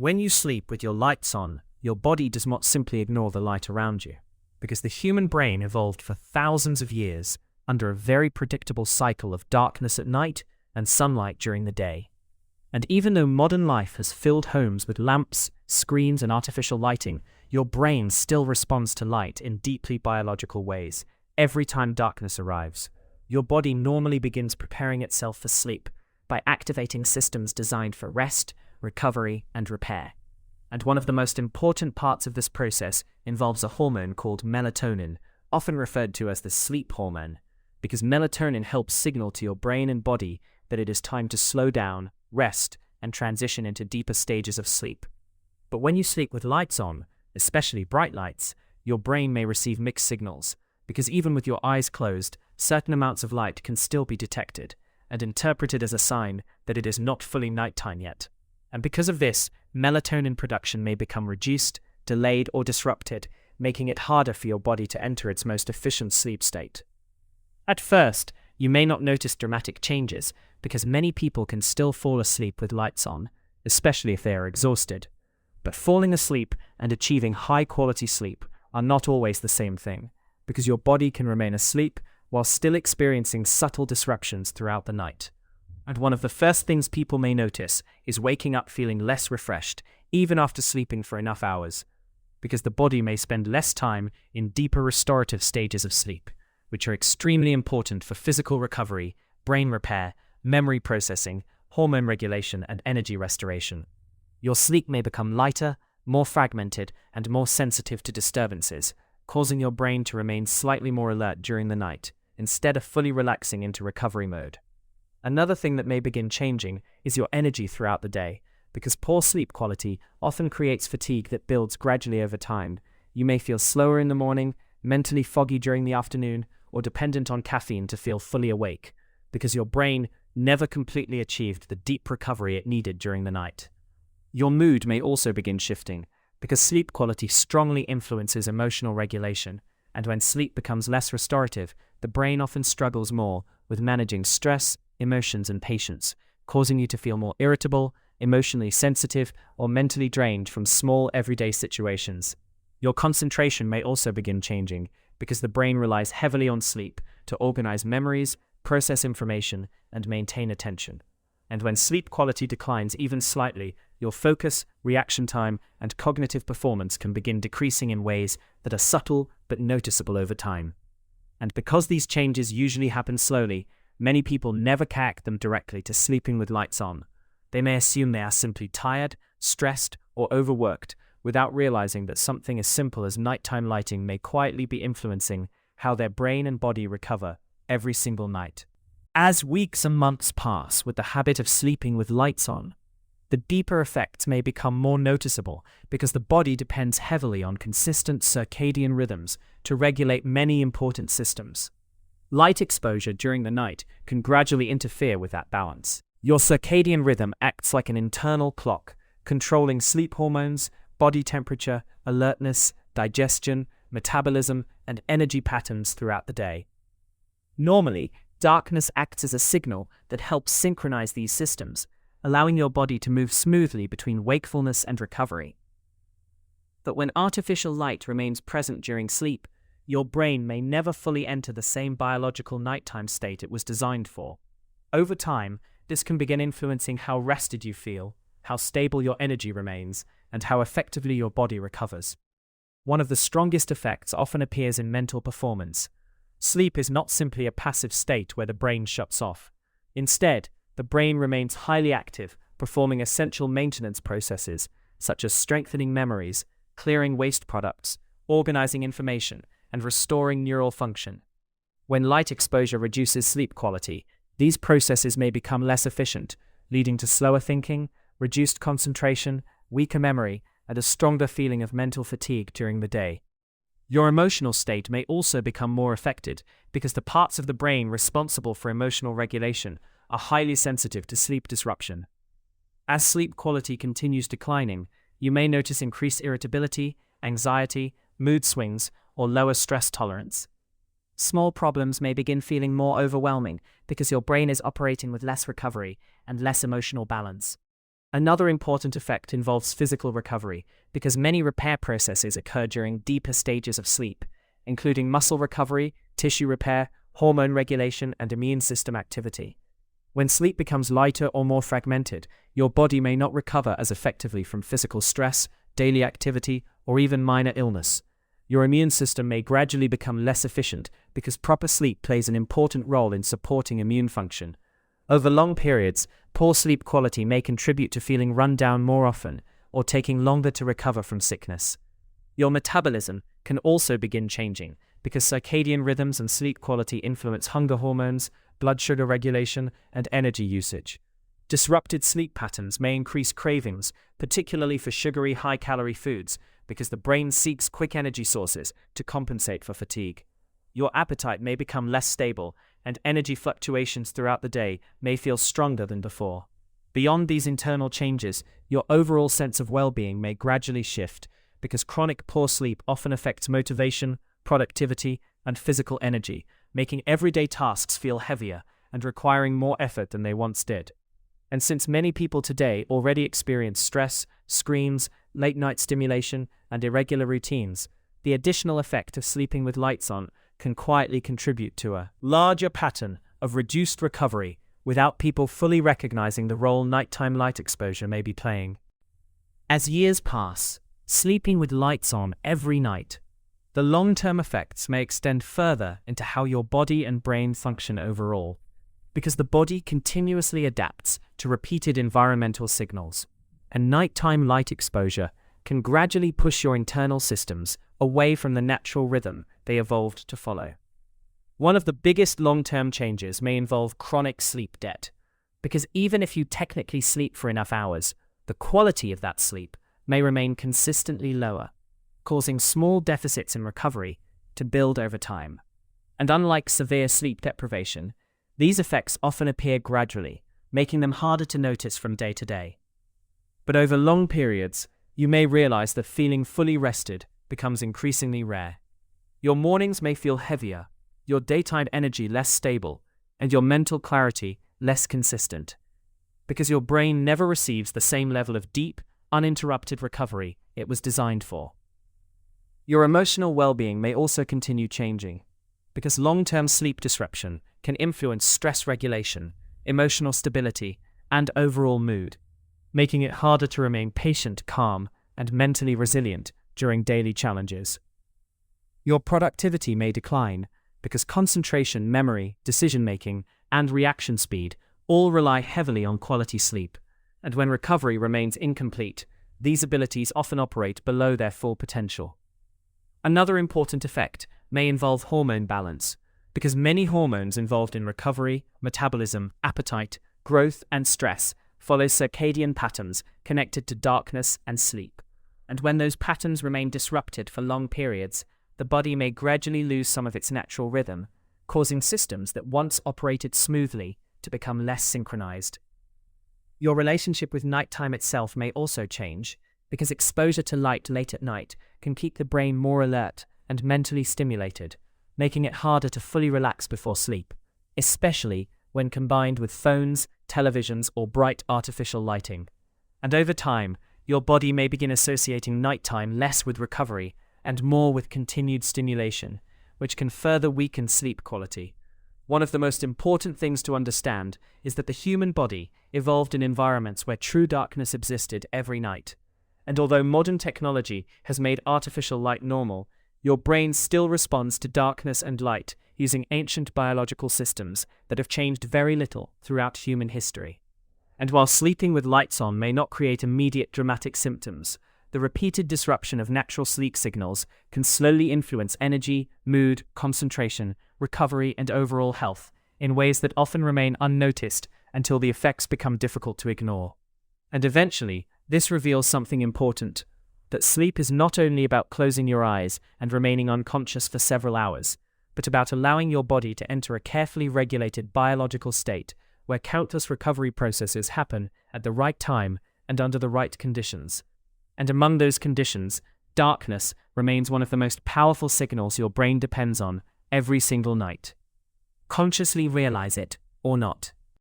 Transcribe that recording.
When you sleep with your lights on, your body does not simply ignore the light around you, because the human brain evolved for thousands of years under a very predictable cycle of darkness at night and sunlight during the day. And even though modern life has filled homes with lamps, screens, and artificial lighting, your brain still responds to light in deeply biological ways. Every time darkness arrives, your body normally begins preparing itself for sleep by activating systems designed for rest, recovery, and repair. And one of the most important parts of this process involves a hormone called melatonin, often referred to as the sleep hormone, because melatonin helps signal to your brain and body that it is time to slow down, rest, and transition into deeper stages of sleep. But when you sleep with lights on, especially bright lights, your brain may receive mixed signals, because even with your eyes closed, certain amounts of light can still be detected and interpreted as a sign that it is not fully nighttime yet. And because of this, melatonin production may become reduced, delayed, or disrupted, making it harder for your body to enter its most efficient sleep state. At first, you may not notice dramatic changes because many people can still fall asleep with lights on, especially if they are exhausted. But falling asleep and achieving high-quality sleep are not always the same thing, because your body can remain asleep while still experiencing subtle disruptions throughout the night. And one of the first things people may notice is waking up feeling less refreshed, even after sleeping for enough hours, because the body may spend less time in deeper restorative stages of sleep, which are extremely important for physical recovery, brain repair, memory processing, hormone regulation, and energy restoration. Your sleep may become lighter, more fragmented, and more sensitive to disturbances, causing your brain to remain slightly more alert during the night, instead of fully relaxing into recovery mode. Another thing that may begin changing is your energy throughout the day, because poor sleep quality often creates fatigue that builds gradually over time. You may feel slower in the morning, mentally foggy during the afternoon, or dependent on caffeine to feel fully awake, because your brain never completely achieved the deep recovery it needed during the night. Your mood may also begin shifting, because sleep quality strongly influences emotional regulation, and when sleep becomes less restorative, the brain often struggles more with managing stress, emotions, and patience, causing you to feel more irritable, emotionally sensitive, or mentally drained from small everyday situations. Your concentration may also begin changing, because the brain relies heavily on sleep to organize memories, process information, and maintain attention. And when sleep quality declines even slightly, your focus, reaction time, and cognitive performance can begin decreasing in ways that are subtle but noticeable over time. And because these changes usually happen slowly, many people never connect them directly to sleeping with lights on. They may assume they are simply tired, stressed, or overworked, without realizing that something as simple as nighttime lighting may quietly be influencing how their brain and body recover every single night. As weeks and months pass with the habit of sleeping with lights on, the deeper effects may become more noticeable because the body depends heavily on consistent circadian rhythms to regulate many important systems. Light exposure during the night can gradually interfere with that balance. Your circadian rhythm acts like an internal clock, controlling sleep hormones, body temperature, alertness, digestion, metabolism, and energy patterns throughout the day. Normally, darkness acts as a signal that helps synchronize these systems, allowing your body to move smoothly between wakefulness and recovery. But when artificial light remains present during sleep, your brain may never fully enter the same biological nighttime state it was designed for. Over time, this can begin influencing how rested you feel, how stable your energy remains, and how effectively your body recovers. One of the strongest effects often appears in mental performance. Sleep is not simply a passive state where the brain shuts off. Instead, the brain remains highly active, performing essential maintenance processes, such as strengthening memories, clearing waste products, organizing information, and restoring neural function. When light exposure reduces sleep quality, these processes may become less efficient, leading to slower thinking, reduced concentration, weaker memory, and a stronger feeling of mental fatigue during the day. Your emotional state may also become more affected because the parts of the brain responsible for emotional regulation are highly sensitive to sleep disruption. As sleep quality continues declining, you may notice increased irritability, anxiety, mood swings, or lower stress tolerance. Small problems may begin feeling more overwhelming because your brain is operating with less recovery and less emotional balance. Another important effect involves physical recovery, because many repair processes occur during deeper stages of sleep, including muscle recovery, tissue repair, hormone regulation, and immune system activity. When sleep becomes lighter or more fragmented, your body may not recover as effectively from physical stress, daily activity, or even minor illness. Your immune system may gradually become less efficient because proper sleep plays an important role in supporting immune function. Over long periods, poor sleep quality may contribute to feeling run down more often or taking longer to recover from sickness. Your metabolism can also begin changing because circadian rhythms and sleep quality influence hunger hormones, blood sugar regulation, and energy usage. Disrupted sleep patterns may increase cravings, particularly for sugary, high-calorie foods, because the brain seeks quick energy sources to compensate for fatigue. Your appetite may become less stable, and energy fluctuations throughout the day may feel stronger than before. Beyond these internal changes, your overall sense of well-being may gradually shift, because chronic poor sleep often affects motivation, productivity, and physical energy, making everyday tasks feel heavier and requiring more effort than they once did. And since many people today already experience stress, screens, late-night stimulation, and irregular routines, the additional effect of sleeping with lights on can quietly contribute to a larger pattern of reduced recovery without people fully recognizing the role nighttime light exposure may be playing. As years pass, sleeping with lights on every night, the long-term effects may extend further into how your body and brain function overall, because the body continuously adapts to repeated environmental signals, and nighttime light exposure can gradually push your internal systems away from the natural rhythm they evolved to follow. One of the biggest long-term changes may involve chronic sleep debt, because even if you technically sleep for enough hours, the quality of that sleep may remain consistently lower, causing small deficits in recovery to build over time. And unlike severe sleep deprivation, these effects often appear gradually, making them harder to notice from day to day. But over long periods, you may realize that feeling fully rested becomes increasingly rare. Your mornings may feel heavier, your daytime energy less stable, and your mental clarity less consistent, because your brain never receives the same level of deep, uninterrupted recovery it was designed for. Your emotional well-being may also continue changing, because long-term sleep disruption can influence stress regulation, emotional stability, and overall mood, making it harder to remain patient, calm, and mentally resilient during daily challenges. Your productivity may decline, because concentration, memory, decision-making, and reaction speed all rely heavily on quality sleep, and when recovery remains incomplete, these abilities often operate below their full potential. Another important effect may involve hormone balance, because many hormones involved in recovery, metabolism, appetite, growth, and stress follow circadian patterns connected to darkness and sleep. And when those patterns remain disrupted for long periods, the body may gradually lose some of its natural rhythm, causing systems that once operated smoothly to become less synchronized. Your relationship with nighttime itself may also change, because exposure to light late at night can keep the brain more alert and mentally stimulated, making it harder to fully relax before sleep, especially when combined with phones, televisions, or bright artificial lighting. And over time, your body may begin associating nighttime less with recovery and more with continued stimulation, which can further weaken sleep quality. One of the most important things to understand is that the human body evolved in environments where true darkness existed every night. And although modern technology has made artificial light normal, your brain still responds to darkness and light using ancient biological systems that have changed very little throughout human history. And while sleeping with lights on may not create immediate dramatic symptoms, the repeated disruption of natural sleep signals can slowly influence energy, mood, concentration, recovery, and overall health in ways that often remain unnoticed until the effects become difficult to ignore. And eventually, this reveals something important, that sleep is not only about closing your eyes and remaining unconscious for several hours, but about allowing your body to enter a carefully regulated biological state where countless recovery processes happen at the right time and under the right conditions. And among those conditions, darkness remains one of the most powerful signals your brain depends on every single night. Consciously realize it or not.